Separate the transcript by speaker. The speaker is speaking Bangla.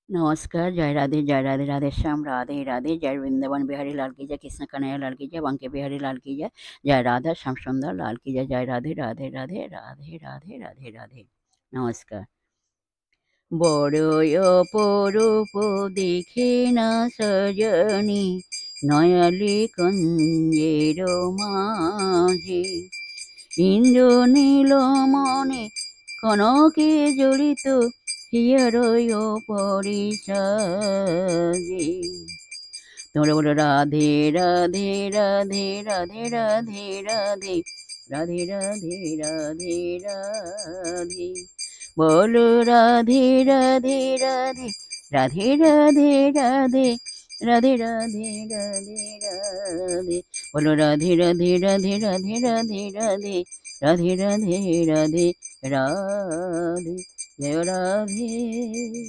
Speaker 1: नमस्कार, जय राधे, राधे श्याम, राधे राधे, जय वृंदावन बिहारी लाल की जय, कृष्ण कन्हैया लाल की जय, बांके बिहारी लाल की जय, जय राधा श्याम सुंदर लाल की जय, जय राधे राधे राधे राधे राधे राधे राधे। नमस्कार। বড়ই অপরূপ দেখে না সজনী নয়ালি কুঞ্জের মাঝে ইন্দ্রনীল মনে কনকে জড়িত হিয়ারয় পরিসাজে। তোমরা বলো রাধে রাধে রাধে রাধে রাধে রাধে রাধে রাধে রাধে রাধে বলো রাধে রাধে রাধে রাধে রাধে রাধে রাধে রাধে রাধে রাধে বলো রাধে রাধে রাধে রাধে রাধে রাধে রাধে রাধে রাধে রাধে জয় রাধে।